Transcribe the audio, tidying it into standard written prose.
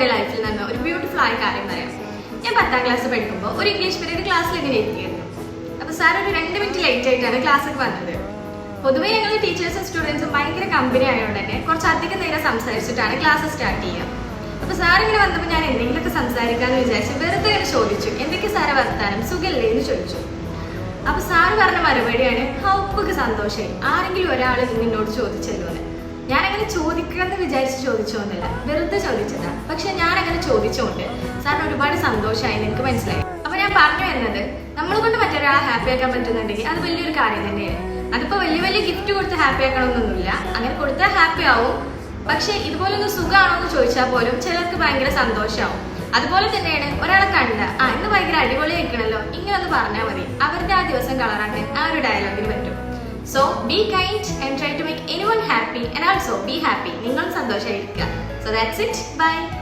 എൻ്റെ ലൈഫിൽ നിന്ന് ഒരു ബ്യൂട്ടിഫുൾ ആയ കാര്യം പറയാം. ഞാൻ 10ാം ക്ലാസ് പഠിക്കുമ്പോൾ ഒരു ഇംഗ്ലീഷ് പീരീഡ് ക്ലാസ്സിൽ ഇങ്ങനെ ഇരിക്കുകയായിരുന്നു. അപ്പോൾ സാർ ഒരു 2 മിനിറ്റ് ലേറ്റ് ആയിട്ടാണ് ക്ലാസ്സിലേക്ക് വന്നത്. പൊതുവേ ഞങ്ങൾ ടീച്ചേഴ്സും സ്റ്റുഡൻസും ഭയങ്കര കമ്പനി ആയതുകൊണ്ട് തന്നെ കുറച്ചധികം നേരം സംസാരിച്ചിട്ടാണ് ക്ലാസ് സ്റ്റാർട്ട് ചെയ്യുക. അപ്പോൾ സാർ ഇങ്ങനെ വന്നപ്പോൾ ഞാൻ എന്തെങ്കിലുമൊക്കെ സംസാരിക്കാമെന്ന് വിചാരിച്ച് വെറുതെ ഇങ്ങനെ ചോദിച്ചു, എന്തൊക്കെ സാറെ വർത്താനം, സുഖമല്ലേ എന്ന് ചോദിച്ചു. അപ്പോൾ സാറ് പറഞ്ഞ മറുപടിയാണ്, ഹൗപ്പൊക്കെ സന്തോഷമായി, ആരെങ്കിലും ഒരാൾ നിന്നോട് ചോദിച്ചല്ലോ എന്ന്. ഞാനങ്ങനെ ചോദിക്കണമെന്ന് വിചാരിച്ച് ചോദിച്ചോന്നല്ല, വെറുതെ ചോദിച്ചതാണ്. പക്ഷെ ഞാനങ്ങനെ ചോദിച്ചുകൊണ്ട് സാറിന് ഒരുപാട് സന്തോഷമായി എനിക്ക് മനസ്സിലായി. അപ്പോൾ ഞാൻ പറഞ്ഞു വരുന്നത്, നമ്മളെ കൊണ്ട് മറ്റൊരാളെ ഹാപ്പി ആക്കാൻ പറ്റുന്നുണ്ടെങ്കിൽ അത് വലിയൊരു കാര്യം തന്നെയാണ്. അതിപ്പോൾ വലിയ വലിയ ഗിഫ്റ്റ് കൊടുത്ത് ഹാപ്പി ആക്കണമെന്നൊന്നുമില്ല, അങ്ങനെ കൊടുത്താൽ ഹാപ്പി ആവും. പക്ഷെ ഇതുപോലൊന്ന് സുഖമാണോ എന്ന് ചോദിച്ചാൽ പോലും ചിലർക്ക് ഭയങ്കര സന്തോഷമാവും. അതുപോലെ തന്നെയാണ് ഒരാളെ കണ്ട ഇന്ന് ഭയങ്കര അടിപൊളിയായിരിക്കണല്ലോ ഇങ്ങനെ ഒന്ന് പറഞ്ഞാൽ മതി, അവരുടെ ആ ദിവസം കളറാക്കാൻ ആ ഒരു ഡയലോഗിന് പറ്റും. So be kind and try to make anyone happy and also be happy. നിങ്ങളും സന്തോഷമായിരിക്കുക. So that's it. Bye.